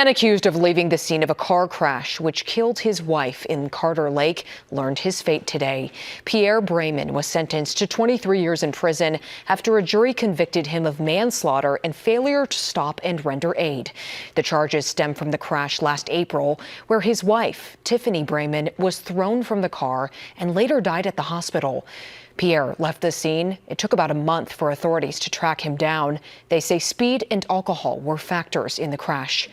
Man accused of leaving the scene of a car crash which killed his wife in Carter Lake learned his fate today. Pierre Brayman was sentenced to 23 years in prison after a jury convicted him of manslaughter and failure to stop and render aid. The charges stem from the crash last April, where his wife, Tiffany Brayman, was thrown from the car and later died at the hospital. Pierre left the scene. It took about a month for authorities to track him down. They say speed and alcohol were factors in the crash.